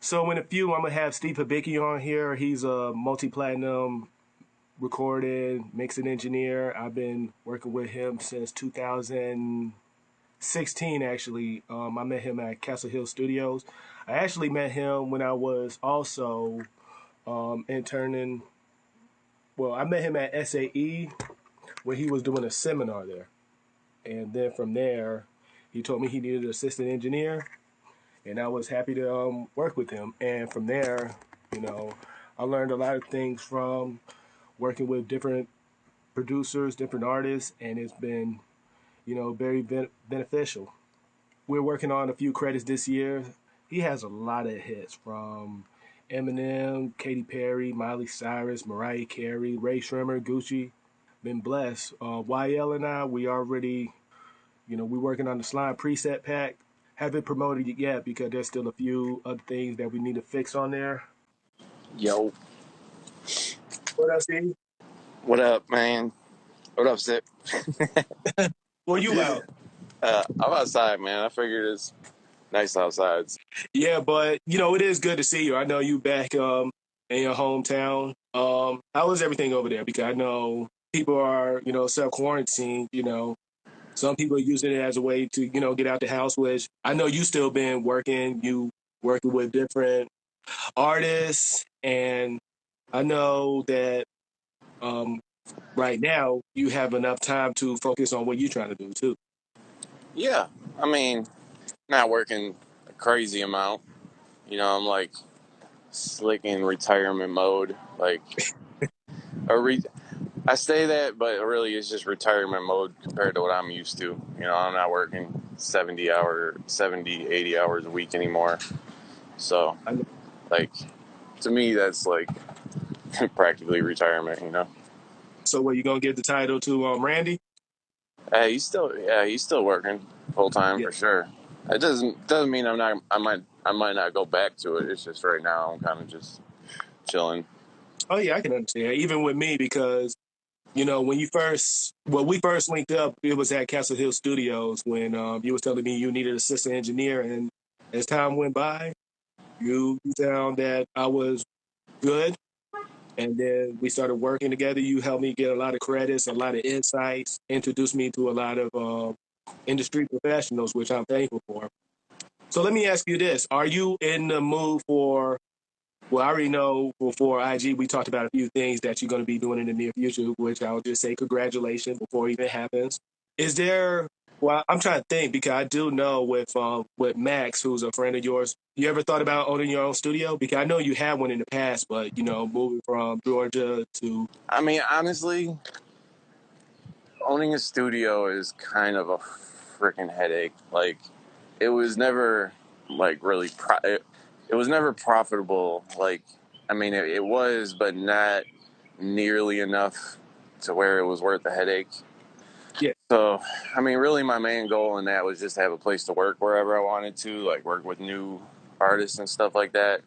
So in a few, I'm gonna have Steve Hybicki on here. He's a multi-platinum recording, mixing engineer. I've been working with him since 2016. Actually, I met him at Castle Hill Studios. I actually met him when I was also interning. Well, I met him at SAE when he was doing a seminar there, and then from there, he told me he needed an assistant engineer, and I was happy to work with him. And from there, you know, I learned a lot of things from working with different producers, different artists, and it's been, very beneficial. We're working on a few credits this year. He has a lot of hits from Eminem, Katy Perry, Miley Cyrus, Mariah Carey, Ray Shrimmer, Gucci. Been blessed. YL and I, we already, we're working on the Slime preset pack. Haven't promoted it yet because there's still a few other things that we need to fix on there. Yo, What else, Steve? what up, man? What up, Zip? Well, you out. I'm outside, man. I figured it's nice outside. Yeah, but it is good to see you. I know you back in your hometown. How is everything over there? Because I know people are, self quarantine, some people are using it as a way to, get out the house, which I know you still been working, you working with different artists, and I know that um right now you have enough time to focus on what you're trying to do too. Yeah, I mean, not working a crazy amount. I'm like slick in retirement mode. Like, I say that, but really it's just retirement mode compared to what I'm used to. I'm not working 80 hours a week anymore. So, I know. like, to me, that's like practically retirement. So what, you gonna give the title to Randy? He's still working full time Yeah. for sure. It doesn't mean I might not go back to it. It's just right now I'm kind of just chilling. Oh yeah, I can understand. Even with me, because when we first linked up, it was at Castle Hill Studios when you was telling me you needed an assistant engineer, and as time went by, you found that I was good, and then we started working together. You helped me get a lot of credits, a lot of insights, introduced me to a lot of industry professionals, which I'm thankful for. So let me ask you this: Are you in the mood for? Well, I already know before IG, we talked about a few things that you're going to be doing in the near future, which I'll just say congratulations before it even happens. Is there? Well, I'm trying to think because I do know with Max, who's a friend of yours. You ever thought about owning your own studio? Because I know you had one in the past, but moving from Georgia to I mean, honestly, owning a studio is kind of a freaking headache. Like, it was never like really it was never profitable. Like, I mean, it was, but not nearly enough to where it was worth the headache. yeah, So, I mean, really, my main goal in that was just to have a place to work wherever I wanted to, like work with new artists and stuff like that.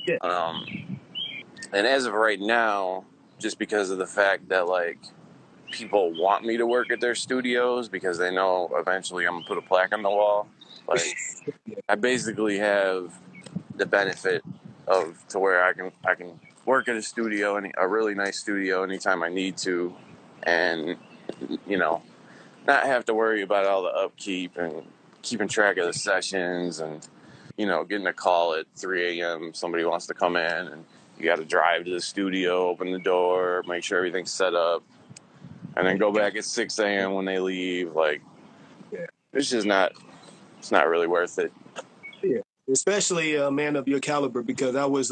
yeah, Um, and as of right now, just because of the fact that like people want me to work at their studios because they know eventually I'm gonna put a plaque on the wall, like yeah, I basically have the benefit of to where I can work at a studio, a really nice studio, anytime I need to, and you know not have to worry about all the upkeep and keeping track of the sessions and getting a call at 3 a.m. somebody wants to come in and you got to drive to the studio, open the door, make sure everything's set up, and then go back at 6 a.m. when they leave. Like, yeah. it's just not it's not really worth it. Yeah. Especially a man of your caliber, because I was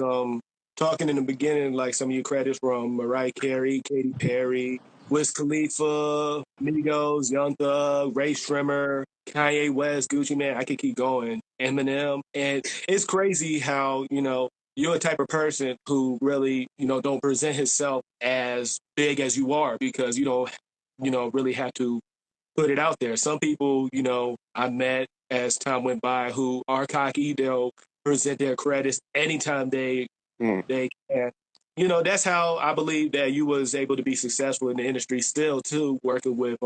talking in the beginning like some of your credits from Mariah Carey, Katy Perry, Wiz Khalifa, Migos, Young Thug, Ray Shrimmer, Kanye West, Gucci Man. I could keep going. Eminem, and it's crazy how you're a type of person who really don't present himself as big as you are because you don't really have to put it out there. Some people, I met as time went by who are cocky. They'll present their credits anytime Mm. they can. That's how I believe that you was able to be successful in the industry still too, working with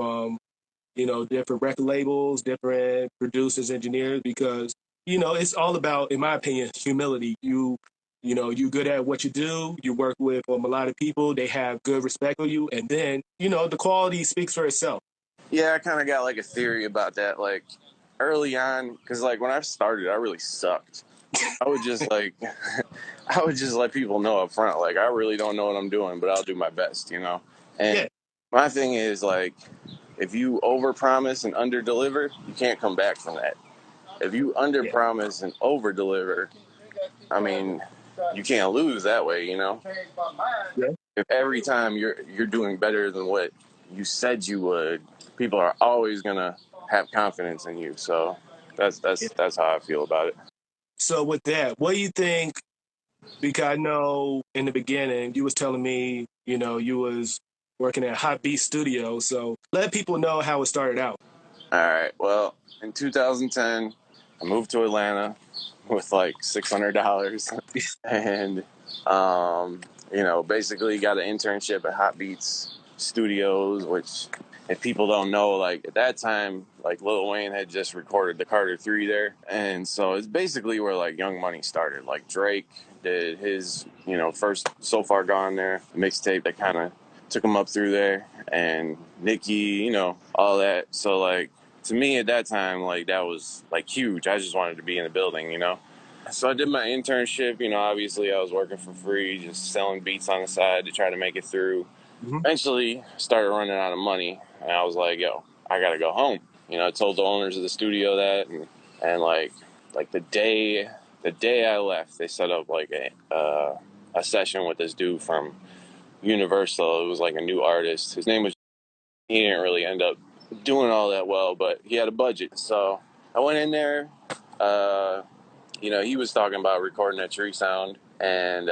different record labels, different producers, engineers, because it's all about, in my opinion, humility. You good at what you do. You work with a lot of people. They have good respect for you, and then the quality speaks for itself. Yeah, I kind of got like a theory about that. Like early on, because like when I started, I really sucked. I would just like, I would just let people know up front, like I really don't know what I'm doing, but I'll do my best, you know. And Yeah, my thing is like, if you overpromise and underdeliver, you can't come back from that. If you yeah, underpromise and overdeliver, I mean, you can't lose that way, you know. yeah. If every time you're doing better than what you said you would, people are always gonna have confidence in you. So Yeah. that's how I feel about it. So with that, what do you think? Because I know in the beginning you was telling me, you was working at Hot Beat Studio. So let people know how it started out. All right. Well, in 2010, I moved to Atlanta with like $600, and basically got an internship at Hot Beats Studios, which if people don't know, like at that time, like Lil Wayne had just recorded the Carter 3 there, and so it's basically where like Young Money started. Like Drake did his, first So Far Gone there mixtape that kind of took him up through there, and Nicki, all that. So like to me at that time, like that was like huge. I just wanted to be in the building. So I did my internship. Obviously I was working for free, just selling beats on the side to try to make it through. Mm-hmm. Eventually started running out of money, and I was like, yo, I gotta go home. I told the owners of the studio that, and like the day I left, they set up like a session with this dude from Universal. It was like a new artist. His name was. He didn't really end up doing all that well, but he had a budget. So I went in there. Uh, he was talking about recording a tree sound and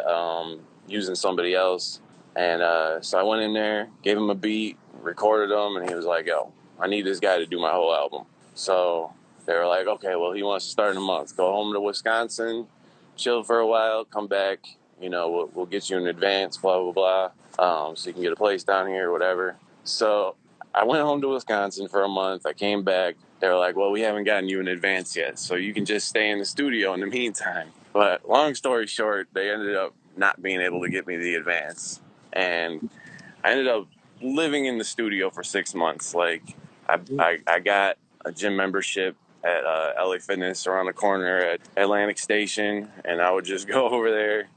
using somebody else. And so I went in there, gave him a beat, recorded him, and he was like, yo, I need this guy to do my whole album. So they were like, okay, well, he wants to start in a month. Go home to Wisconsin, chill for a while, come back. We'll get you in advance, blah, blah, blah, so you can get a place down here or whatever. So I went home to Wisconsin for a month. I came back. They were like, well, we haven't gotten you in advance yet, so you can just stay in the studio in the meantime. But long story short, they ended up not being able to get me the advance. And I ended up living in the studio for 6 months. Like, I got a gym membership at LA Fitness around the corner at Atlantic Station, and I would just go over there,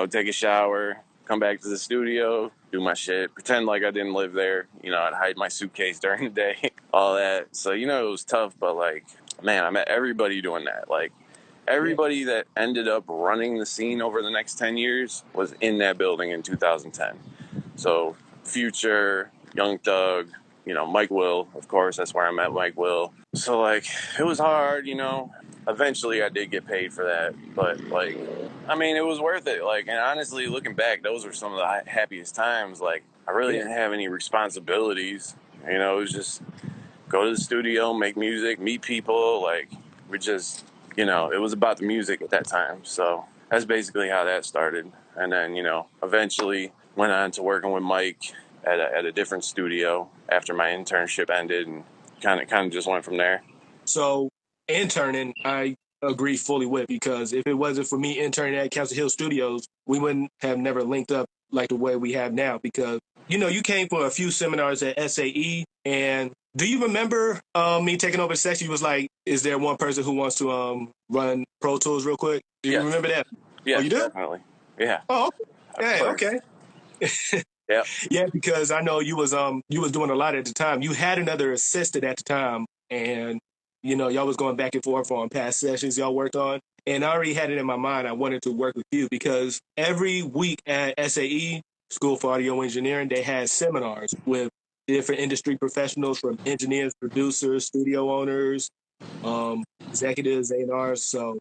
take a shower, come back to the studio, do my shit, pretend like I didn't live there. I'd hide my suitcase during the day, all that. So, it was tough, but like, man, I met everybody doing that. Like, Yeah. everybody that ended up running the scene over the next 10 years was in that building in 2010. So Future, Young Thug, Mike Will, of course, that's where I met Mike Will. So like it was hard. Eventually I did get paid for that, but like I mean it was worth it. Like, and honestly looking back, those were some of the happiest times. Like I really Yeah. didn't have any responsibilities. It was just go to the studio, make music, meet people. Like we just, it was about the music at that time. So that's basically how that started. And then, eventually went on to working with Mike at a different studio after my internship ended, and kind of just went from there. So interning, I agree fully with, because if it wasn't for me interning at Castle Hill Studios, we wouldn't have never linked up like the way we have now. Because you came for a few seminars at SAE, and do you remember me taking over the section? You was like, "Is there one person who wants to run Pro Tools real quick?" Do you Yes. remember that? Oh, you Yes, do? definitely. Yeah, Oh, of okay. Yeah, course. okay. Yep. Yeah, because I know you was doing a lot at the time. You had another assistant at the time, and y'all was going back and forth on past sessions y'all worked on. And I already had it in my mind. I wanted to work with you because every week at SAE, School for Audio Engineering, they had seminars with different industry professionals, from engineers, producers, studio owners, executives, A&Rs. So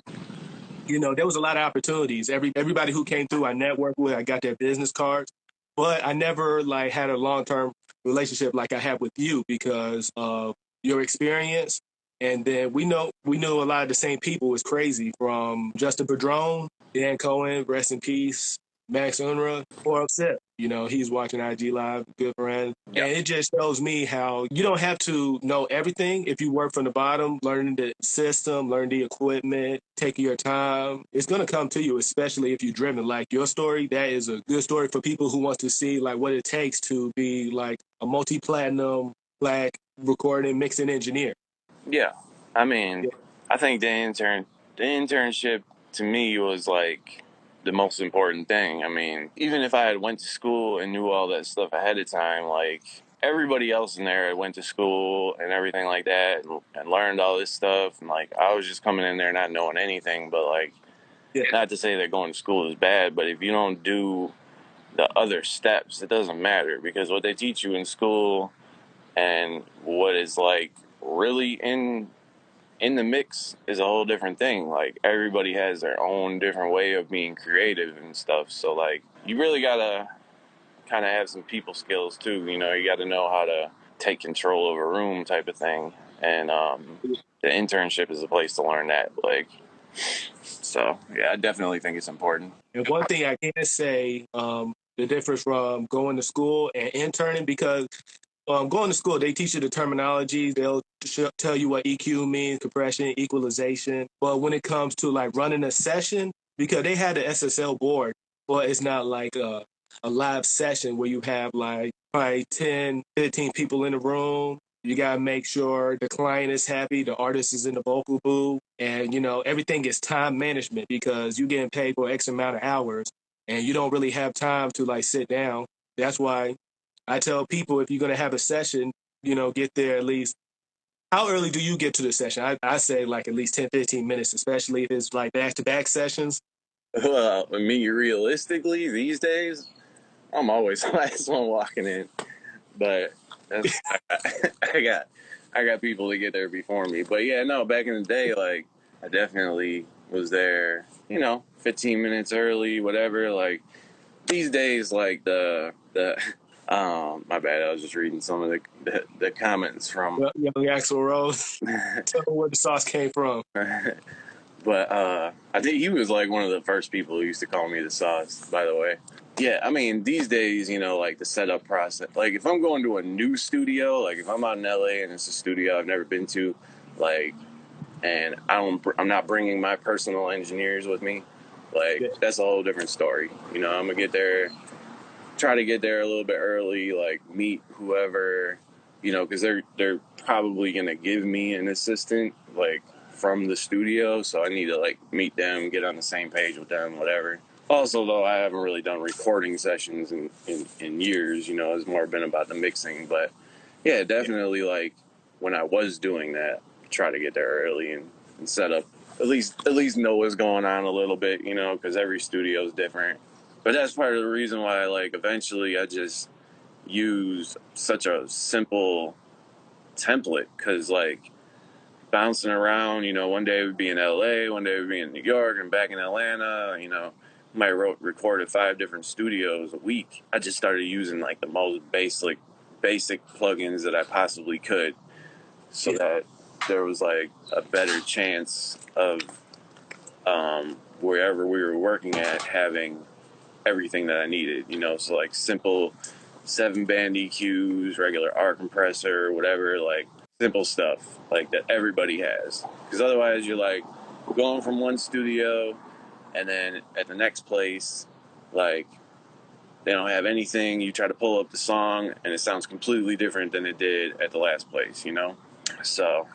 there was a lot of opportunities. Everybody who came through, I networked with. I got their business cards, but I never like had a long-term relationship like I have with you because of your experience. And then we knew a lot of the same people. It's crazy, from Justin Padron, Dan Cohen, rest in peace. Max Unruh or upset. You know, he's watching IG Live, good friend. Yeah. And it just shows me how you don't have to know everything if you work from the bottom, learning the system, learn the equipment, taking your time. It's gonna come to you, especially if you're driven. Like your story, that is a good story for people who want to see like what it takes to be like a multi-platinum black recording mixing engineer. Yeah. I mean, Yeah, I think the internship to me was like the most important thing. I mean, even if I had went to school and knew all that stuff ahead of time, like everybody else in there went to school and everything like that and learned all this stuff. And like, I was just coming in there not knowing anything, but like, yeah, not to say that going to school is bad, but if you don't do the other steps, it doesn't matter because what they teach you in school and what is like really in the mix is a whole different thing. Like everybody has their own different way of being creative and stuff. So like you really gotta kind of have some people skills too. You know, you got to know how to take control of a room type of thing. And the internship is a place to learn that. Like, so yeah, I definitely think it's important. and one thing I can say, the difference from going to school and interning, because going to school, they teach you the terminologies. They'll tell you what EQ means, compression, equalization. But when it comes to like running a session, because they had the SSL board, but it's not like a live session where you have like probably 10, 15 people in the room. You got to make sure the client is happy, the artist is in the vocal booth, and you know everything is time management because you're getting paid for X amount of hours, and you don't really have time to like sit down. That's why I tell people if you're going to have a session, you know, get there at least. How early do you get to the session? I say like at least 10, 15 minutes, especially if it's like back to back sessions. Well, I mean, realistically, these days, I'm always the last one walking in. But that's I got I got people to get there before me. But yeah, no, back in the day, like I definitely was there, 15 minutes early, whatever. Like these days, like the my bad, I was just reading some of the comments from Young Axl Rose, tell them where the sauce came from. but I think he was like one of the first people who used to call me the sauce, by the way. Yeah, I mean, these days, like the setup process. Like, if I'm going to a new studio, like if I'm out in LA and it's a studio I've never been to, like, and I'm not bringing my personal engineers with me, like Yeah, that's a whole different story. I'm gonna get there, try to get there a little bit early, like meet whoever, because they're probably gonna give me an assistant, like from the studio, so I need to like meet them, get on the same page with them, whatever. Also, though, I haven't really done recording sessions in years. It's more been about the mixing. But yeah, yeah, definitely like when I was doing that, try to get there early and set up at least know what's going on a little bit. Because every studio is different. But that's part of the reason why like eventually I just use such a simple template because like bouncing around. One day we'd be in LA, one day we'd be in New York, and back in Atlanta. Might recorded 5 different studios a week. I just started using like the most basic plugins that I possibly could, so yeah, that there was like a better chance of wherever we were working at having everything that I needed. So like simple 7-band EQs, regular R compressor, whatever, like simple stuff like that everybody has. Because otherwise, you're like going from one studio and then at the next place, like they don't have anything. You try to pull up the song and it sounds completely different than it did at the last place. So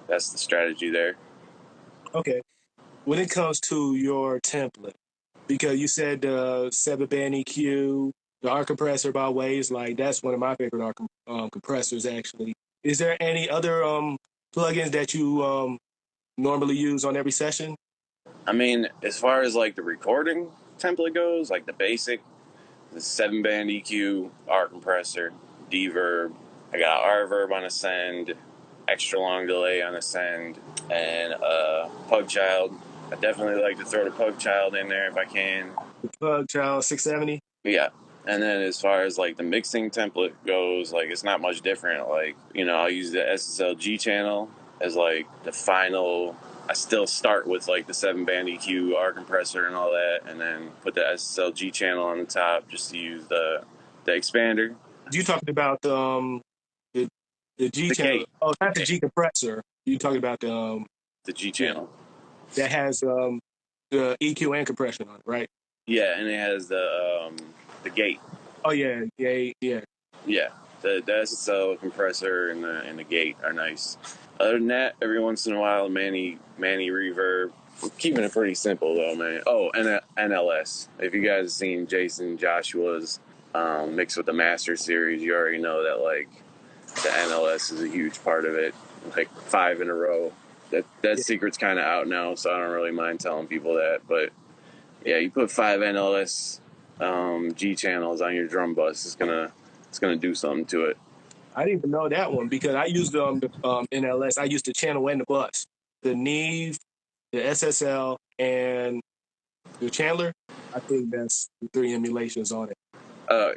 that's the strategy there. okay. When it comes to your template, because you said the 7 band EQ, the R compressor by ways, like that's one of my favorite compressors actually. Is there any other plugins that you normally use on every session? I mean, as far as like the recording template goes, like the 7-band EQ, R compressor, D-verb. I got R-verb on a send, extra long delay on a send, and Pug Child. I definitely like to throw the Pug Child in there if I can. Plug Child 670. Yeah. And then as far as like the mixing template goes, like it's not much different. Like, I'll use the SSLG channel as like the final. I still start with like the 7-band EQ, R compressor, and all that, and then put the SSLG channel on the top just to use the expander, You talking about the the G the channel? gate, Oh, the not the gate, G compressor. You talking about the the G yeah, channel. that has the EQ and compression on it, right? Yeah, and it has the gate. Oh yeah, yeah, yeah. Yeah, the SSL compressor and the gate are nice. Other than that, every once in a while, Manny reverb. I'm keeping it pretty simple though, man. Oh, and a NLS. If you guys have seen Jason Joshua's mix with the Master Series, you already know that like the NLS is a huge part of it. Like 5 in a row. That Yeah. secret's kind of out now, so I don't really mind telling people that. But yeah, you put 5 NLS G channels on your drum bus, it's gonna do something to it. I didn't even know that one because I used the NLS. I used the channel and the bus, the Neve, the SSL, and the Chandler. I think that's the three emulations on it. Uh,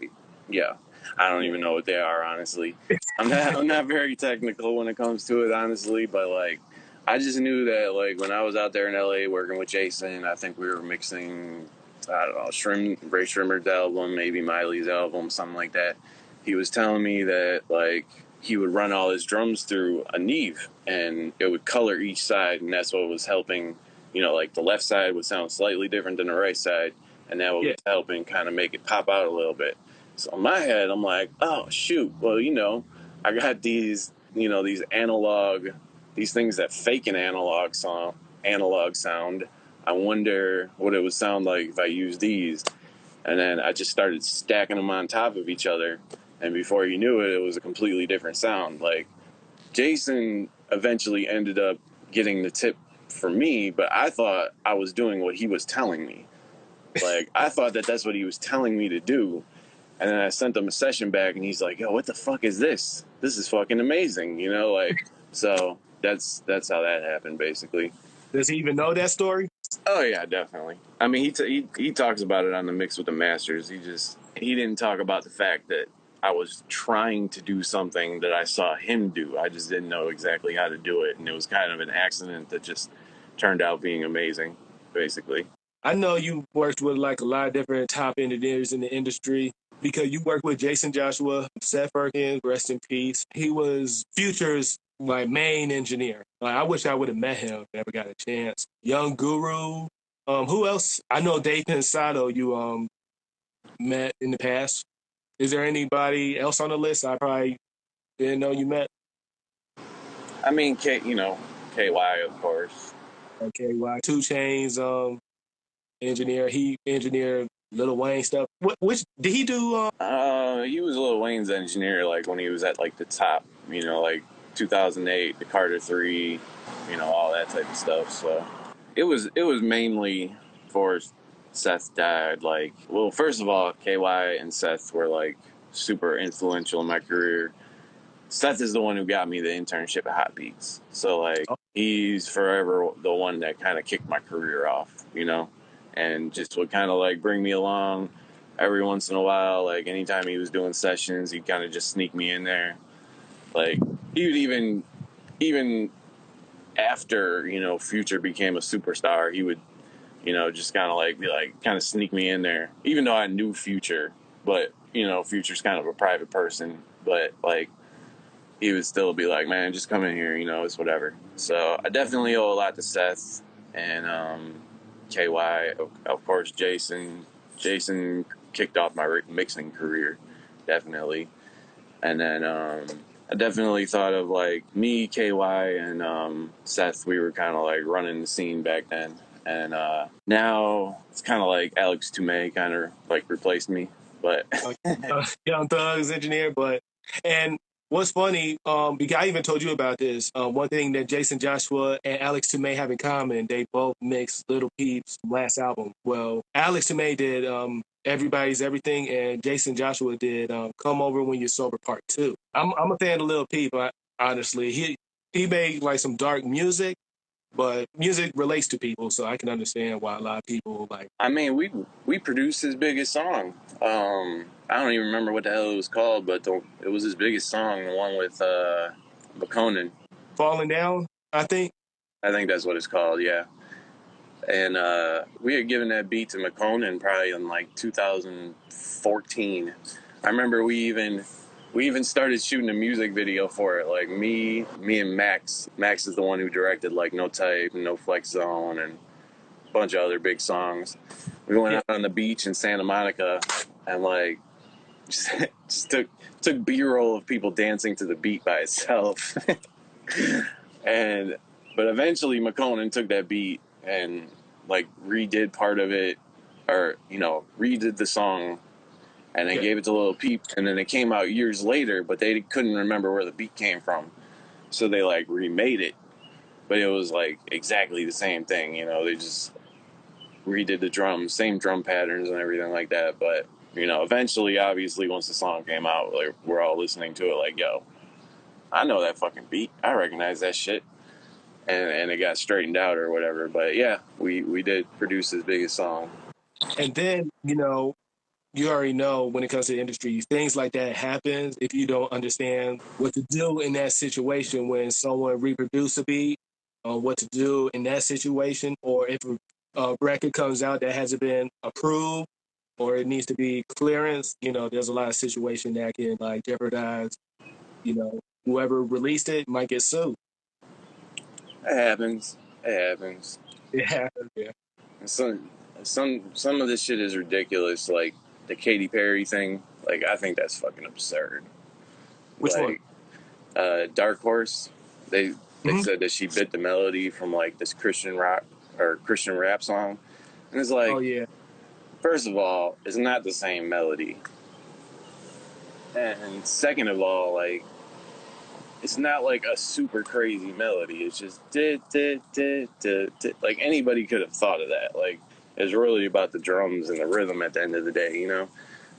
yeah, I don't Yeah. even know what they are honestly. I'm not very technical when it comes to it honestly, but like I just knew that like when I was out there in LA working with Jason, I think we were mixing I don't know Ray Shrimmer's album, maybe Miley's album, something like that. He was telling me that like he would run all his drums through a Neve and it would color each side, and that's what was helping. You know, like the left side would sound slightly different than the right side, and that Yeah. was helping kind of make it pop out a little bit. So in my head, I'm like, oh shoot, well, I got these analog, these things that fake an analog sound. I wonder what it would sound like if I used these. And then I just started stacking them on top of each other, and before you knew it, it was a completely different sound. Like Jason eventually ended up getting the tip for me, but I thought I was doing what he was telling me. Like I thought that that's what he was telling me to do, and then I sent him a session back, and he's like, "Yo, what the fuck is this? This is fucking amazing," like. So that's how that happened, basically. Does he even know that story? Oh yeah, definitely. I mean, he talks about it on the mix with the Masters. He didn't talk about the fact that I was trying to do something that I saw him do. I just didn't know exactly how to do it, and it was kind of an accident that just turned out being amazing, basically. I know you worked with like a lot of different top engineers in the industry because you worked with Jason Joshua, Seth Perkins, rest in peace. He was Future's like main engineer. Like, I wish I would have met him, never got a chance. Young Guru. Who else? I know Dave Pensado you met in the past. Is there anybody else on the list I probably didn't know you met? I mean, KY, of course. Okay, why Two Chains engineer. He engineered Lil Wayne stuff. Which did he do? He was Lil Wayne's engineer, like when he was at like the top, like 2008, the Carter 3, all that type of stuff. So it was mainly for Seth died. Like, well, first of all, KY and Seth were like super influential in my career. Seth is the one who got me the internship at Hot Beats. So like Oh, he's forever the one that kind of kicked my career off, and just would kind of like bring me along every once in a while. Like anytime he was doing sessions, he'd kind of just sneak me in there. Like he would even after Future became a superstar, he would just kind of like be like kind of sneak me in there, even though I knew Future, but Future's kind of a private person, but like he would still be like, man, just come in here, it's whatever. So I definitely owe a lot to Seth and KY, of course, Jason. Jason kicked off my mixing career, definitely. And then I definitely thought of like me, KY, and Seth. We were kind of like running the scene back then. And now it's kind of like Alex Toomey kind of like replaced me. But Young Thug's engineer, but and what's funny, because I even told you about this. One thing that Jason Joshua and Alex Tomei have in common, they both mixed Little Peep's last album. Well, Alex Tomei did Everybody's Everything, and Jason Joshua did Come Over When You're Sober Part Two. I'm a fan of Little Peep. Honestly, he made like some dark music, but music relates to people, so I can understand why a lot of people like I mean, we produced his biggest song. I don't even remember what the hell it was called, but it was his biggest song, the one with Bakonin. Falling Down. I think. I think that's what it's called. Yeah. And we had given that beat to McConan probably in like 2014. I remember we even started shooting a music video for it. Like me and Max. Max is the one who directed like No Type, No Flex Zone, and a bunch of other big songs. We went Yeah. out on the beach in Santa Monica and like just, just took B-roll of people dancing to the beat by itself. and but eventually McConan took that beat and like redid part of it, or redid the song, and then Yeah. gave it to Lil Peep, and then it came out years later, but they couldn't remember where the beat came from, so they like remade it, but it was like exactly the same thing. They just redid the drums, same drum patterns and everything like that. But eventually, obviously, once the song came out, like we're all listening to it, like, yo, I know that fucking beat, I recognize that shit, and it got straightened out or whatever. But yeah, we did produce his biggest song. And then, you already know when it comes to the industry, things like that happens if you don't understand what to do in that situation when someone reproduce a beat, what to do in that situation, or if a record comes out that hasn't been approved or it needs to be clearance. There's a lot of situation that can like jeopardize, whoever released it might get sued. It happens. It happens. It happens, yeah. Some of this shit is ridiculous. Like the Katy Perry thing. Like I think that's fucking absurd. Which one? Like Dark Horse. They Hmm. said that she bit the melody from like this Christian rock or Christian rap song, and it's Oh like, yeah. first of all, it's not the same melody, and second of all, like it's not like a super crazy melody. It's just did did did did. Like anybody could have thought of that. Like it's really about the drums and the rhythm at the end of the day.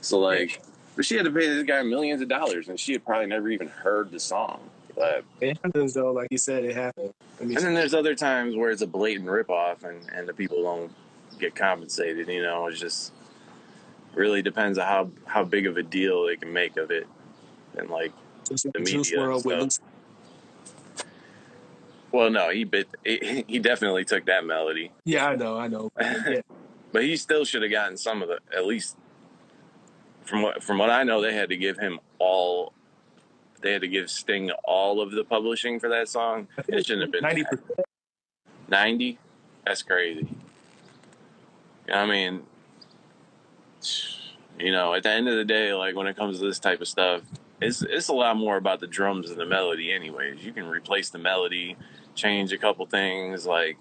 So Yeah. like, but she had to pay this guy millions of dollars, and she had probably never even heard the song. But It happens though, like you said, it happens. I mean, and then there's other times where it's a blatant ripoff, and the people don't get compensated. It just really depends on how big of a deal they can make of it, and like just like the the Juice media and World with stuff. Lucy. Well, no, he definitely took that melody, Yeah, I know. Yeah, but he still should have gotten some of the, at least from what I know, they had to give him all. They had to give Sting all of the publishing for that song. I It think shouldn't have been that. 90%. 90. That's crazy. I mean, at the end of the day, like when it comes to this type of stuff, it's a lot more about the drums and the melody. Anyways, you can replace the melody, change a couple things, like,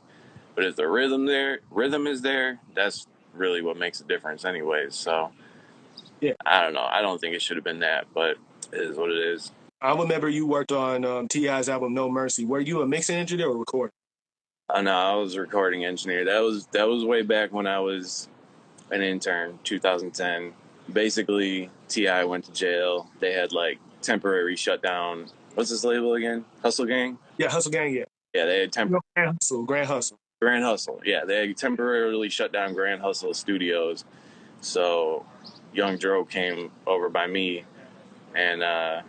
but if the rhythm is there, that's really what makes a difference. Anyways, so Yeah, I don't know. I don't think it should have been that, but it is what it is. I remember you worked on Ti's album No Mercy. Were you a mixing engineer or recording? Oh no, I was a recording engineer. That was way back when I was an intern, 2010. Basically, Ti went to jail. They had like temporary shutdown. What's this label again? Hustle Gang. Yeah, Hustle Gang. Yeah, Yeah, they had Grand Hustle. Grand Hustle. Grand Hustle. Yeah, they had temporarily shut down Grand Hustle Studios. So Young Dro came over by me, and I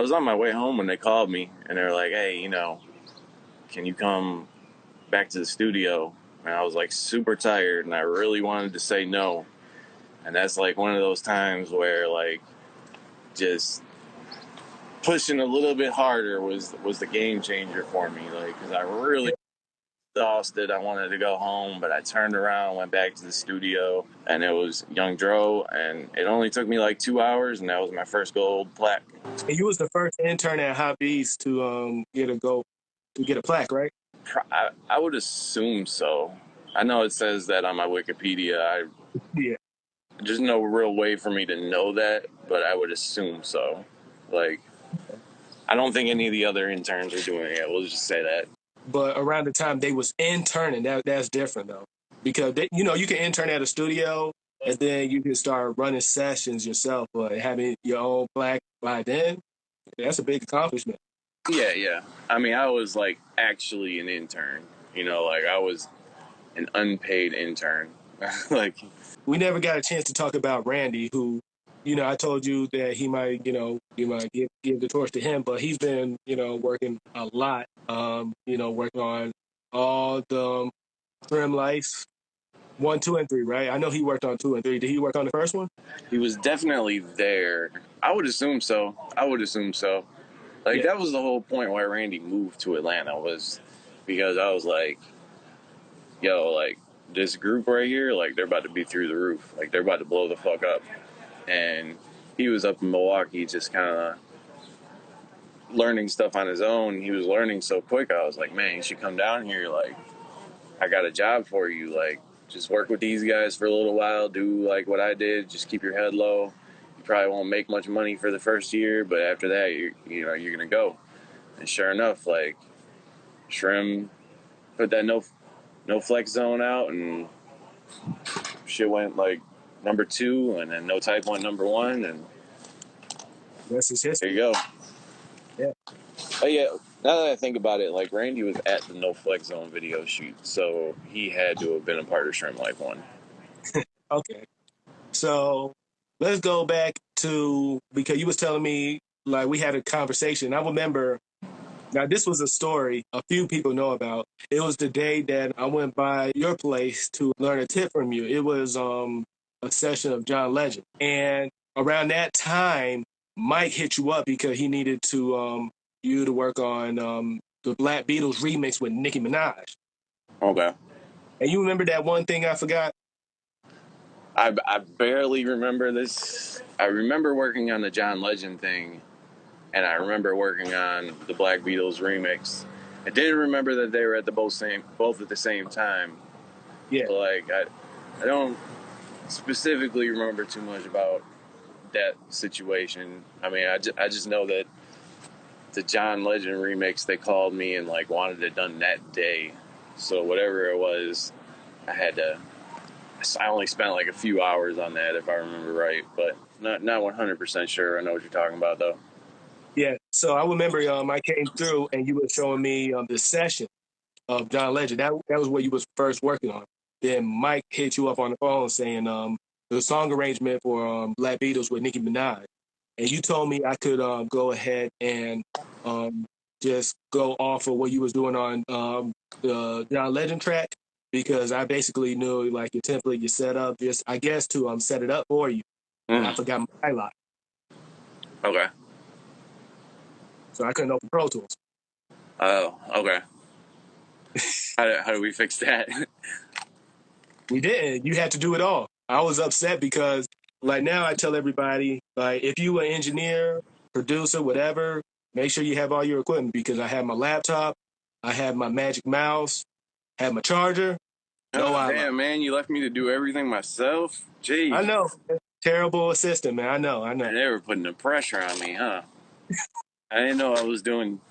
was on my way home when they called me, and they were like, "Hey, can you come back to the studio?" And I was like super tired, and I really wanted to say no. And that's like one of those times where like just pushing a little bit harder was the game changer for me. Like, because I really exhausted, I wanted to go home, but I turned around, went back to the studio, and it was Young Dro, and it only took me like 2 hours, and that was my first gold plaque. And you was the first intern at Hot Beast to get a plaque, right? I would assume so. I know it says that on my Wikipedia. Yeah. There's no real way for me to know that, but I would assume so. Like, I don't think any of the other interns are doing it. We'll just say that. But around the time they was interning, that's different though, because you can intern at a studio and then you can start running sessions yourself. But having your own plaque by then, that's a big accomplishment. Yeah, yeah. I mean, I was like actually an intern. Like I was an unpaid intern. like, We never got a chance to talk about Randy, who, I told you that he might, you might give the torch to him, but he's been, working a lot. Working on all the trim lights, 1, 2, and 3, right? I know he worked on 2 and 3. Did he work on the first one? He was definitely there. I would assume so. I would assume so. Like, Yeah. that was the whole point why Randy moved to Atlanta, was because I was like, yo, like, this group right here, like, they're about to be through the roof. Like, they're about to blow the fuck up. And he was up in Milwaukee just kind of learning stuff on his own. He was learning so quick. I was like, man, you should come down here. Like, I got a job for you. Like, just work with these guys for a little while. Do like what I did. Just keep your head low. You probably won't make much money for the first year, but after that, you're gonna go. And sure enough, like, Shrim put that no flex zone out, and shit went like number 2, and then No Type went number 1, and That's his there history. you go. Yeah. Oh yeah. Now that I think about it, like, Randy was at the No Flex Zone video shoot, so he had to have been a part of Shrimp Life 1. Okay. So let's go back to, because you was telling me, like, we had a conversation. I remember. Now, this was a story a few people know about. It was the day that I went by your place to learn a tip from you. It was a session of John Legend. And around that time, Mike hit you up because he needed you to work on the Black Beatles remix with Nicki Minaj. Okay. And you remember that one thing I forgot? I barely remember this. I remember working on the John Legend thing, and I remember working on the Black Beatles remix. I didn't remember that they were at the both at the same time. Yeah. But like, I don't specifically remember too much about that situation. I mean, I just know that the John Legend remix, they called me and like wanted it done that day. So whatever it was, I had to. I only spent like a few hours on that, if I remember right, but not 100% sure. I know what you're talking about though. Yeah. So I remember I came through and you were showing me the session of John Legend. That was what you was first working on. Then Mike hit you up on the phone saying the song arrangement for Black Beatles with Nicki Minaj, and you told me I could go ahead and um, just go off of what you was doing on the John Legend track because I basically knew like your template, your setup, just I guess to set it up for you, and I Mm. forgot my highlight, Okay. so I couldn't open Pro Tools. Oh, okay. How do we fix that? We didn't. You had to do it all. I was upset because, like, now I tell everybody, like, if you an engineer, producer, whatever, make sure you have all your equipment because I have my laptop, I have my Magic Mouse, have my charger, no Oh iLok. damn, man! You left me to do everything myself. I Jeez. know, terrible assistant, man. I know, I know. And they were putting the pressure on me, huh? I didn't know I was doing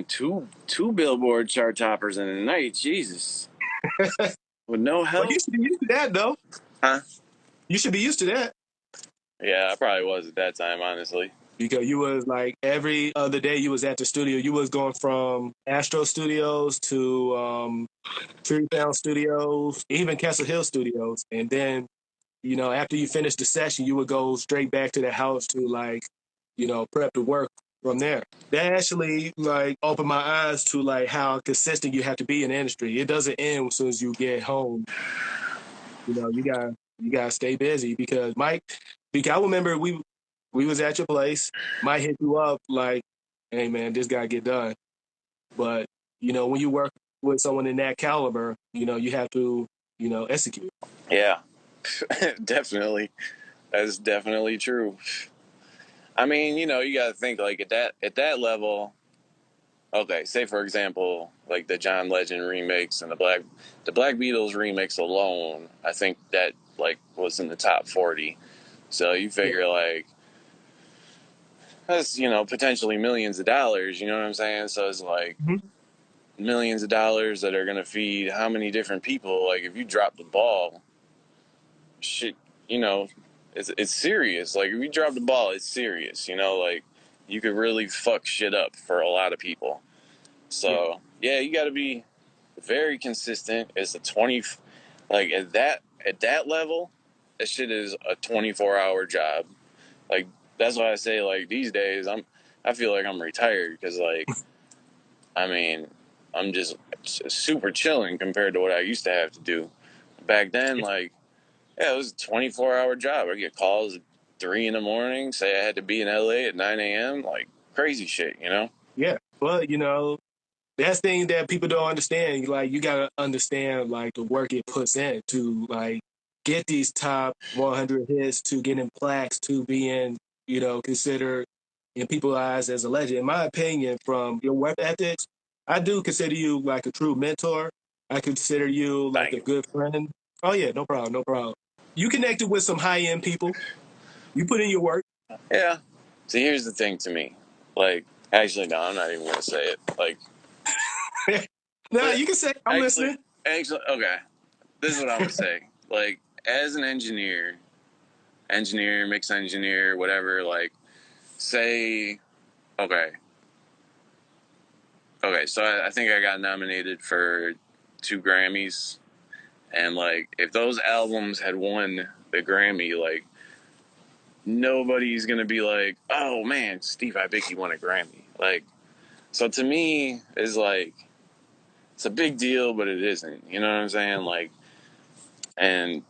two Billboard chart toppers in a night. Jesus, with no But you help, should be used to that, though. huh? You should be used to that Yeah, I probably was at that time, honestly. because you was like every other day you was at the studio. You was going from Astro Studios to Tree Sound Studios, even Castle Hill Studios, and then after you finish the session, you would go straight back to the house to like, prep to work from there. That actually like opened my eyes to like how consistent you have to be in the industry. It doesn't end as soon as you get home. You gotta stay busy because I remember we was at your place. Mike hit you up like, hey man, this gotta get done. But when you work with someone in that caliber, you have to, execute. Yeah, definitely. That's definitely true. I mean, you got to think like at that level. Okay, say for example, like the John Legend remix and the Black Beatles remix alone, I think that like was in the top 40. So you Yeah. figure like that's potentially millions of dollars. You know what I'm saying? So it's like Mhm. millions of dollars that are gonna feed how many different people? Like if you drop the ball, shit, you know, it's serious. Like if you drop the ball, it's serious. Like you could really fuck shit up for a lot of people. Yeah. So yeah, you got to be very consistent. It's a 20, like at that level, that shit is a 24-hour job. Like that's why I say like these days I feel like I'm retired because like I mean I'm just super chilling compared to what I used to have to do back then. Like yeah, it was a 24-hour job. I get calls at 3 in the morning, say I had to be in LA at 9 a.m. Like crazy shit, you know? Yeah. But that's the thing that people don't understand. Like you gotta understand like the work it puts in to like get these top 100 hits, to getting plaques, to being considered in people's eyes as a legend. In my opinion, from your work ethics, I do consider you like a true mentor. I consider you like Thank a you. good friend. Oh yeah, no problem, no problem. You connected with some high end people. You put in your work. Yeah. See, here's the thing to me. Like, actually, no, I'm not even gonna say it. Like, Nah, but you can say I'm actually, listening. okay. This is what I'm gonna say. Like, as an engineer, mix engineer, whatever. Like, say, okay, okay. So I think I got nominated for 2 Grammys, and like, if those albums had won the Grammy, like, nobody's gonna be like, "Oh man, Steve Hybicki won a Grammy." Like, so to me, is like it's a big deal, but it isn't. You know what I'm saying? Like, and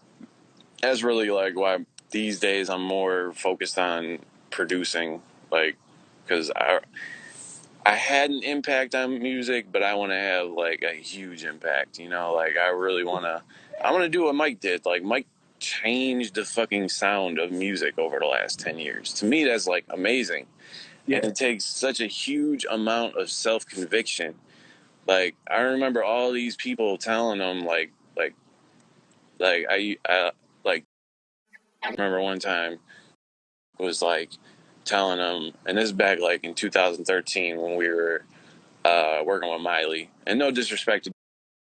that's really like why these days I'm more focused on producing, like, because I had an impact on music, but I want to have like a huge impact. You know, like I want to do what Mike did. Like Mike changed the fucking sound of music over the last 10 years. To me, that's like amazing, and Yeah, it takes such a huge amount of self conviction. Like I remember all these people telling them I like remember one time was like telling them, and this is back like in 2013 when we were working with Miley. And no disrespect to,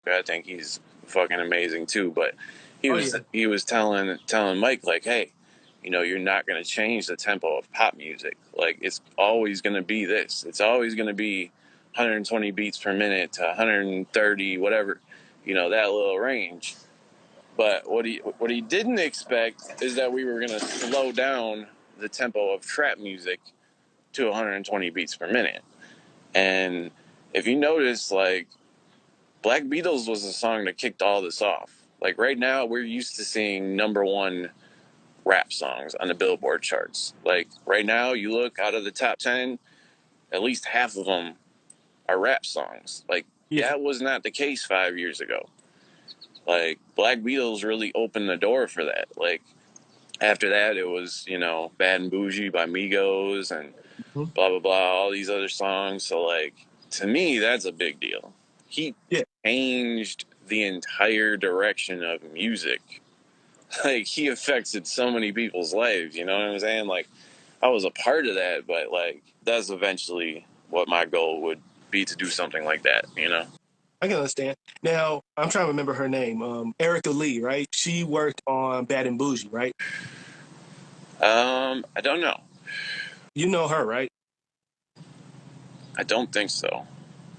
I think he's fucking amazing too. But he oh was yeah, he was telling Mike like, hey, you're not gonna change the tempo of pop music. Like it's always gonna be this. It's always gonna be 120 beats per minute to 130, whatever, that little range. But what he didn't expect is that we were gonna slow down the tempo of trap music to 120 beats per minute. And if you notice, like Black Beatles was the song that kicked all this off. Like right now, we're used to seeing number one rap songs on the Billboard charts. Like right now, you look out of the top 10, at least half of them are rap songs. Like yeah. that was not the case 5 years ago. Like Black Beatles really opened the door for that. Like after that, it was Bad and Bougie by Migos and Mhm. blah blah blah, all these other songs. So like to me, that's a big deal. He Yeah, changed the entire direction of music. Like he affected so many people's lives. You know what I'm saying? Like I was a part of that, but like that's eventually what my goal would be to do something like that. You know? I can understand. Now, I'm trying to remember her name. Erica Lee, right? She worked on Bad and Bougie, right? I don't know. You know her, right? I don't think so.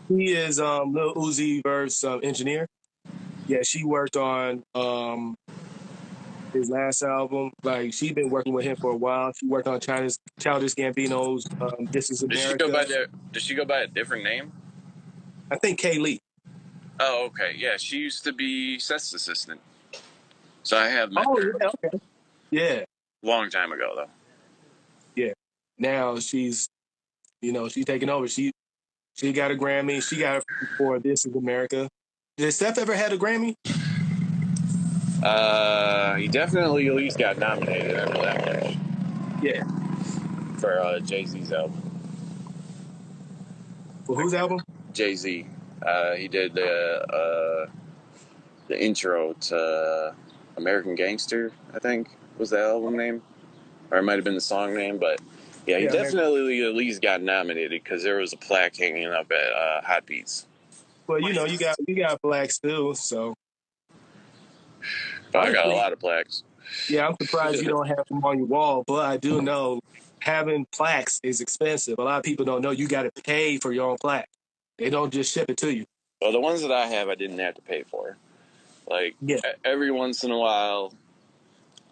She is Lil Uzi Vert's engineer. Yeah, she worked on his last album. Like she been working with him for a while. She worked on Childish Gambino's "This Is Does she go America." by the? Does she go by a different name? I think Kay Lee. Oh, okay. Yeah, she used to be Seth's assistant. So I have met Oh her yeah, okay. Yeah, a long time ago, though. yeah. Now she's taking over. She got a Grammy. She got it for "This Is America." Did Steph ever had a Grammy? He definitely at least got nominated. I know that much Yeah. for Jay Z's album. For whose album? Jay Z. He did the intro to American Gangster. I think was the album name, or it might have been the song name. But yeah, he Yeah, man. definitely at least got nominated because there was a plaque hanging up at Hot Beats. Well, you got blacks too. So I got a honestly, lot of plaques. yeah, I'm surprised you don't have them on your wall. But I do know having plaques is expensive. A lot of people don't know you got to pay for your own plaque. They don't just ship it to you. Well, the ones that I have, I didn't have to pay for. Like Yeah, every once in a while,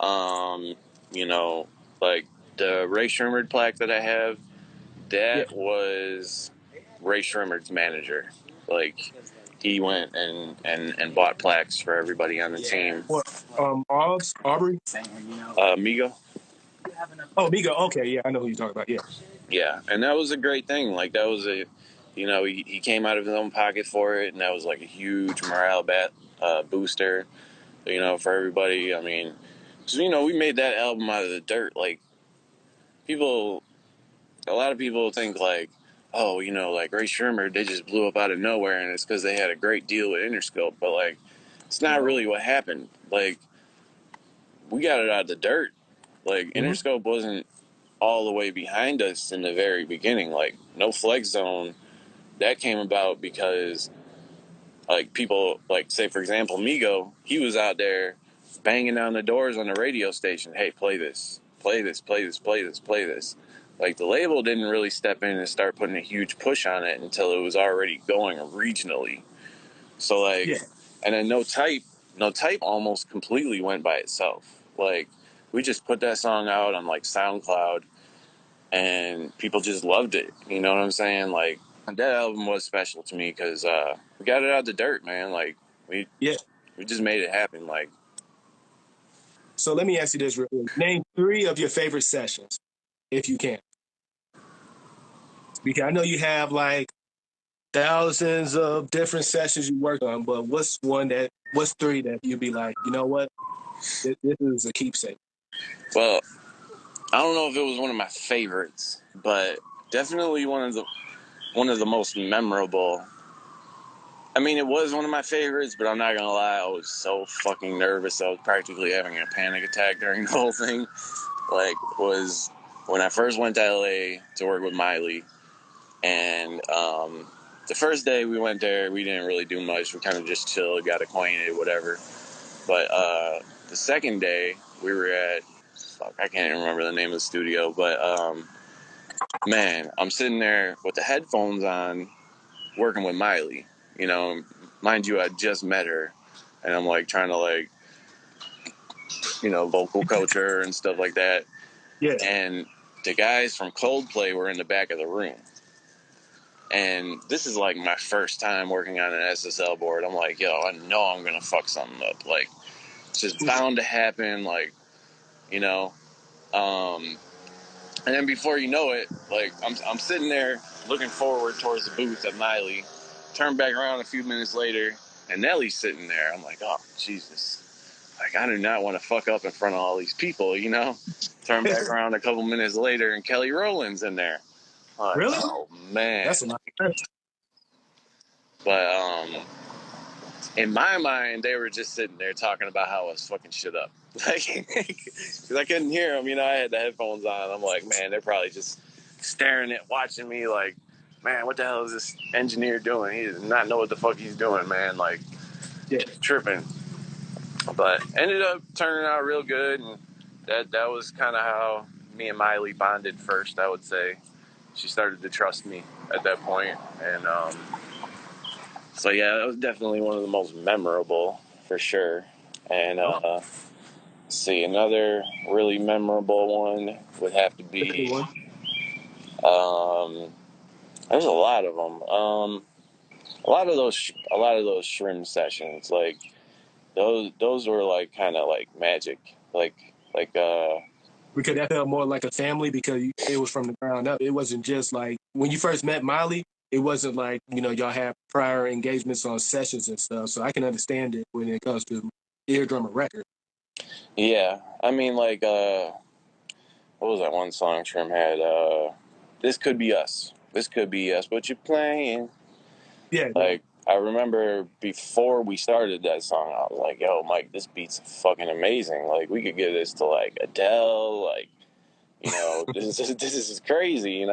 um, you know, like the Ray Sherman plaque that I have, Yeah. that was Ray Sherman's manager. Like, he went and bought plaques for everybody on the team. What? Aubrey. Migo. Oh, Migo. Okay, yeah, I know who you're talking about. Yeah. Yeah, and that was a great thing. Like, that was a, he came out of his own pocket for it, and that was like a huge morale booster, for everybody. I mean, so, we made that album out of the dirt. Like, people, a lot of people think like, oh, like Ray Sherman, they just blew up out of nowhere, and it's because they had a great deal with Interscope. But like, it's not No. really what happened. Like, we got it out of the dirt. Like, Hmm. Interscope wasn't all the way behind us in the very beginning. Like, No Flex Zone, that came about because, like, people, like, say for example Migo, he was out there banging down the doors on the radio station. Hey, play this, play this, play this, play this, play this. Like, the label didn't really step in and start putting a huge push on it until it was already going regionally. So like, Yeah. and then No Type almost completely went by itself. Like, we just put that song out on like SoundCloud, and people just loved it. You know what I'm saying? Like, that album was special to me because we got it out of the dirt, man. Like, we Yeah. we just made it happen. Like, So let me ask you this real quick. Name three of your favorite sessions, if you can. Because I know you have like thousands of different sessions you work on, but what's three that you'd be like, you know what? This is a keepsake. well, I don't know if it was one of my favorites, but definitely one of the most memorable. I mean, it was one of my favorites, but I'm not gonna lie, I was so fucking nervous. I was practically having a panic attack during the whole thing. Like, was when I first went to LA to work with Miley, and the first day we went there, we didn't really do much. We kind of just chilled, got acquainted, whatever. But the second day, we were at, fuck, I can't even remember the name of the studio, but man, I'm sitting there with the headphones on, working with Miley. You know, mind you, I just met her, and I'm like trying to like, vocal coach her and stuff like that. Yeah. And the guys from Coldplay were in the back of the room. And this is like my first time working on an SSL board. I'm like, yo, I know I'm gonna fuck something up. Like, it's just bound to happen. Like, you know. Um, and then before you know it, like, I'm sitting there looking forward towards the booth at Miley. Turn back around a few minutes later, and Nellie's sitting there. I'm like, oh Jesus. Like, I do not want to fuck up in front of all these people. Turn back around a couple minutes later, and Kelly Rowland's in there. I'm like, Really? oh man. That's a lot of pressure. But in my mind, they were just sitting there talking about how I was fucking shit up. Like, because I couldn't hear them. I had the headphones on. I'm like, man, they're probably just staring at, watching me like, man, what the hell is this engineer doing? He does not know what the fuck he's doing, man. Like, Yeah. tripping. But ended up turning out real good, and that was kind of how me and Miley bonded first, I would say. She started to trust me at that point, and so yeah, that was definitely one of the most memorable for sure. And Oh, see, another really memorable one would have to that's a good be. one. Um, there's a lot of them. A lot of those shrimp sessions, like those were like kind of like magic. Like Because that felt more like a family because it was from the ground up. It wasn't just like when you first met Miley. It wasn't like y'all had prior engagements on sessions and stuff. So I can understand it when it comes to eardrum record. yeah, I mean, like what was that one song Shrimp had? This could be us. This could be us. What you playing? Yeah, Like, I remember before we started that song, I was like, yo, Mike, this beat's fucking amazing. Like, we could give this to, like, Adele. Like, this is crazy.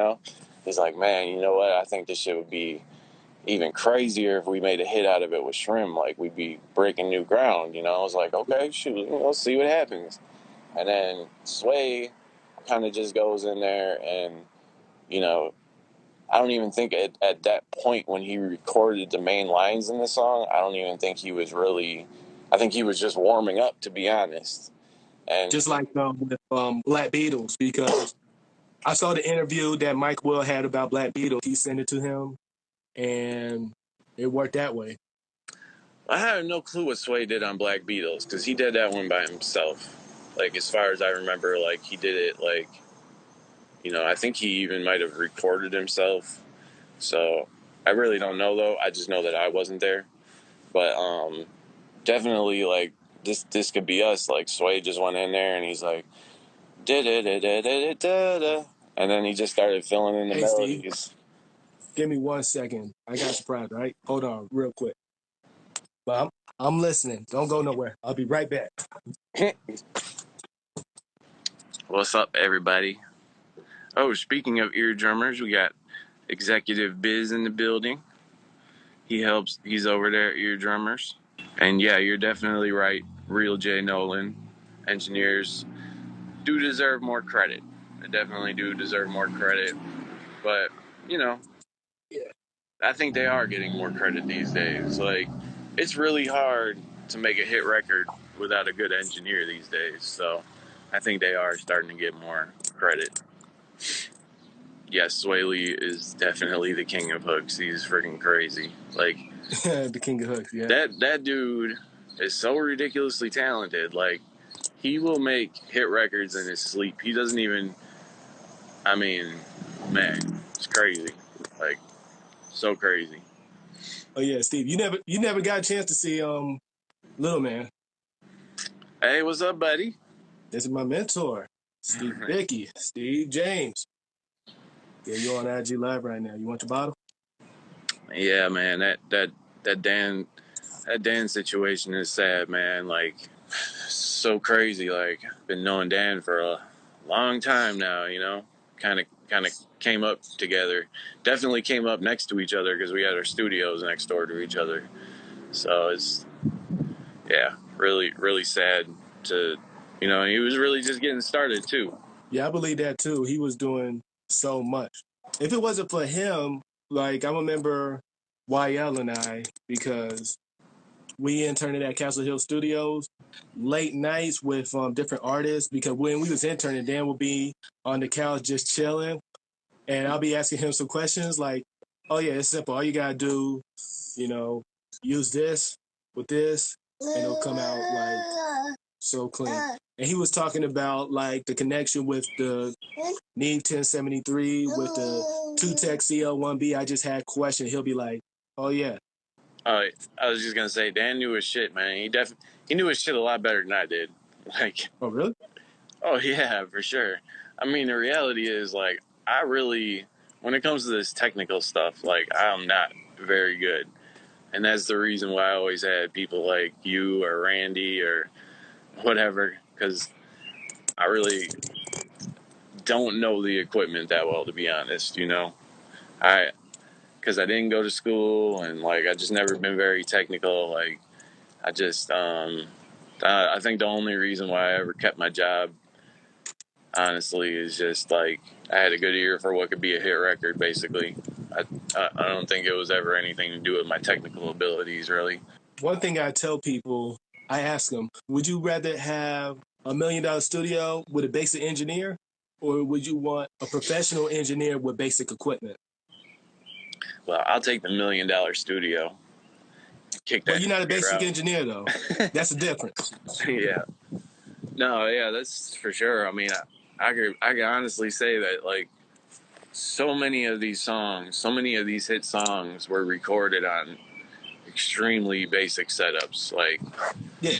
He's like, man, you know what? I think this shit would be even crazier if we made a hit out of it with Shrimp. Like, we'd be breaking new ground. I was like, okay, shoot, let's see what happens. And then Sway kind of just goes in there and, you know, I don't even think at that point when he recorded the main lines in the song, I don't even think he was really. I think he was just warming up, to be honest. And Just like with Black Beatles, because I saw the interview that Mike Will had about Black Beatles. He sent it to him, and it worked that way. I have no clue what Sway did on Black Beatles because he did that one by himself. Like as far as I remember, like he did it like I think he even might have recorded himself. So I really don't know though. I just know that I wasn't there. But definitely like this could be us. Like Sway just went in there and he's like da da da da da da da, and then he just started filling in the Hey, Steve, melodies. give me 1 second. I got a surprise, right? Hold on, real quick. But I'm listening. Don't go nowhere. I'll be right back. What's up, everybody? Oh, speaking of ear drummers, we got Executive Biz in the building. He's over there at Ear Drummers. And yeah, you're definitely right. Real J Nolan. Engineers do deserve more credit. They definitely do deserve more credit. But, you know, Yeah. I think they are getting more credit these days. Like, it's really hard to make a hit record without a good engineer these days. So I think they are starting to get more credit. Yes, Sway Lee is definitely the king of hooks. He's freaking crazy. Like The King of Hooks, yeah. that dude is so ridiculously talented. Like he will make hit records in his sleep. He doesn't even. I mean, man, it's crazy. Like so crazy. Oh yeah, Steve. You never got a chance to see Little Man. Hey, what's up, buddy? This is my mentor, Steve Hybicki, Steve James. Yeah, you on IG Live right now. You want your bottle? Yeah, man. That Dan situation is sad, man. Like so crazy. Like been knowing Dan for a long time now. Kind of came up together. Definitely came up next to each other because we had our studios next door to each other. So it's really really sad to he was really just getting started too. Yeah, I believe that too. He was doing so much. If it wasn't for him, like I remember YL and I, because we interned at Castle Hill Studios, late nights with different artists. Because when we was interning, Dan would be on the couch just chilling, and I'll be asking him some questions like, "Oh yeah, it's simple. All you gotta do, you know, use this with this, and it'll come out like so clean." And he was talking about like the connection with the Neve 1073 with the 2-Tech CL1B. I just had question. He'll be like, "Oh yeah." Uh, I was just gonna say Dan knew his shit, man. He knew his shit a lot better than I did. Like, Oh really? oh yeah, for sure. I mean, the reality is like I really, when it comes to this technical stuff, like I'm not very good, and that's the reason why I always had people like you or Randy or whatever, because I really don't know the equipment that well, to be honest. I because I didn't go to school and like I just never been very technical. Like I just I think the only reason why I ever kept my job, honestly, is just like I had a good ear for what could be a hit record. Basically, I don't think it was ever anything to do with my technical abilities, really. One thing I tell people, I ask them, would you rather have $1 million studio with a basic engineer, or would you want a professional engineer with basic equipment? Well, I'll take the $1 million studio. Kick But that you're not a engineer basic out. engineer though. That's the difference. Yeah. No, yeah, that's for sure. I mean, I can honestly say that like so many of these songs, so many of these hit songs were recorded on extremely basic setups. Like, Yeah,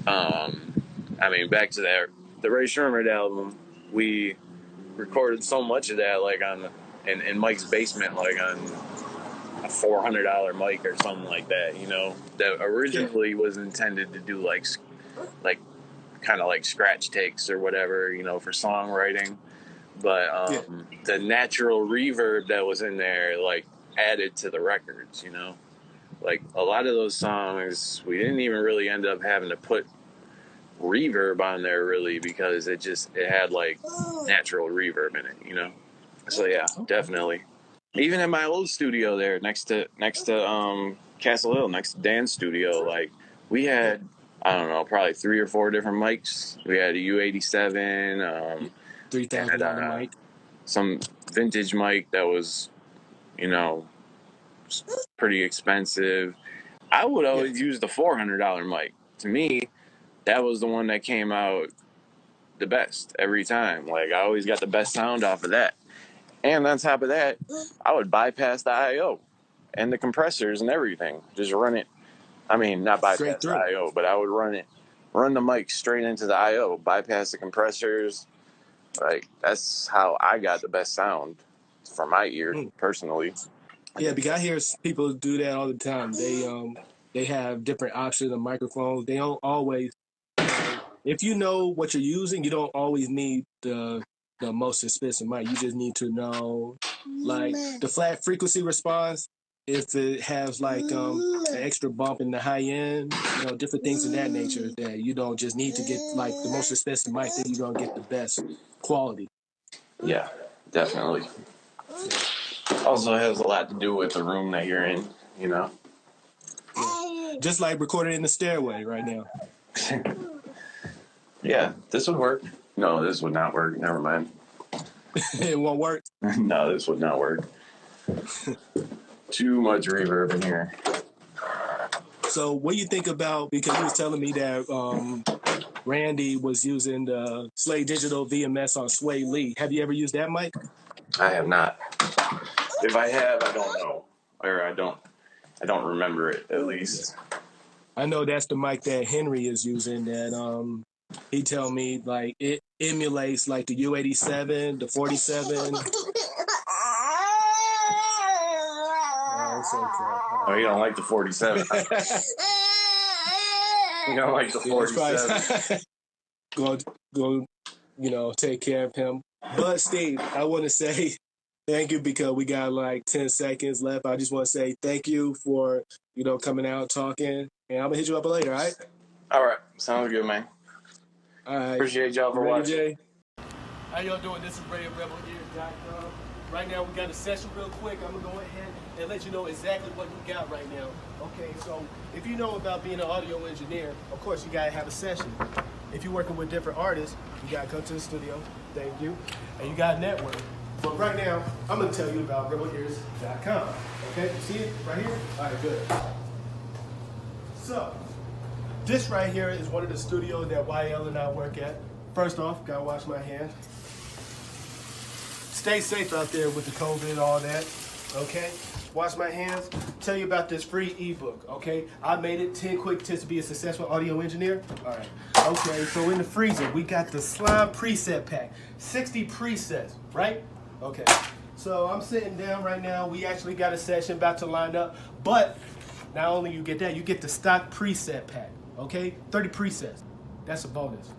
I mean, back to the Ray Sherman album, we recorded so much of that like in Mike's basement, like on a $400 mic or something like that. That yeah, originally was intended to do like kind of like scratch takes or whatever, for songwriting. But yeah. the natural reverb that was in there, like, added to the records. Like a lot of those songs, we didn't even really end up having to put reverb on there really because it had like natural reverb in it. So yeah, Okay. definitely. Even in my old studio there next to Castle Hill, next to Dan's studio, like we Yeah. had I don't know, probably 3 or 4 different mics. We had a U87, and $3,000 mic. some vintage mic that was, you know, pretty expensive. I would always Yes. use the $400 mic. To me, that was the one that came out the best every time. Like, I always got the best sound off of that. And on top of that, I would bypass the I/O and the compressors and everything. Just run it. I mean, not Straight bypass the through. I/O, but I would run the mic straight into the I/O, bypass the compressors. Like, that's how I got the best sound for my ear, Mm. personally. And Yeah, then, because I hear people do that all the time. They have different options of microphones. They don't always, if you know what you're using, you don't always need the most expensive mic. You just need to know like the flat frequency response. If it has like an extra bump in the high end, different things of that nature. That you don't just need to get like the most expensive mic. Then you're gonna get the best quality. yeah, definitely. Also has a lot to do with the room that you're in, you know? Yeah. Just like recording in the stairway right now. Yeah, this would work. No, this would not work. Never mind. It won't work. No, this would not work. Too much reverb in here. So what do you think about, because you was telling me that Randy was using the Slay Digital VMS on Sway Lee. Have you ever used that mic? I have not. If I have, I don't know. Or I don't remember it, at least. I know that's the mic that Henry is using that he tell me like it emulates like the U87, the 47. Oh, you don't like the 47. You don't like the 47. go, take care of him. But Steve, I want to say thank you because we got like 10 seconds left. I just want to say thank you for, coming out, talking. And I'm going to hit you up later, all right? All right. Sounds good, man. All right. Appreciate y'all for watching. Jay? How y'all doing? This is RadioRebelEars.com. Right now, we got a session real quick. I'm going to go ahead and let you know exactly what we got right now. Okay, so if you know about being an audio engineer, of course, you got to have a session. If you're working with different artists, you got to come to the studio. Thank you. And you got to network. But right now, I'm going to tell you about RebelEars.com. Okay, you see it right here? All right, good. So, this right here is one of the studios that YL and I work at. First off, gotta wash my hands. Stay safe out there with the COVID and all that, okay? Wash my hands. Tell you about this free ebook, okay? I made it 10 quick tips to be a successful audio engineer. All right, okay, so in the freezer, we got the slime preset pack. 60 presets, right? Okay, so I'm sitting down right now. We actually got a session about to line up, but not only you get that, you get the stock preset pack, okay? 30 presets, that's a bonus.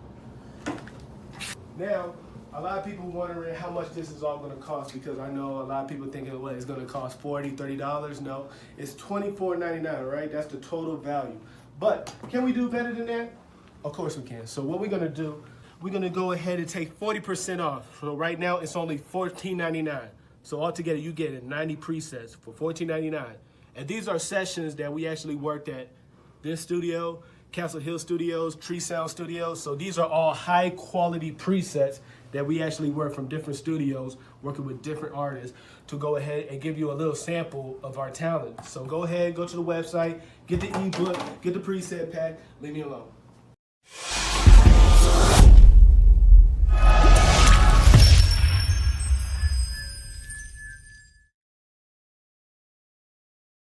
Now, a lot of people wondering how much this is all going to cost, because I know a lot of people thinking, well, it's going to cost $40, $30. No, it's $24.99, right? That's the total value. But can we do better than that? Of course we can. So what we're going to do, we're going to go ahead and take 40% off. So right now it's only $14.99. So altogether you get it 90 presets for $14.99. And these are sessions that we actually worked at this studio, Castle Hill Studios, Tree Sound Studios. So these are all high quality presets that we actually work from different studios, working with different artists to go ahead and give you a little sample of our talent. So go ahead, go to the website, get the ebook, get the preset pack, leave me alone.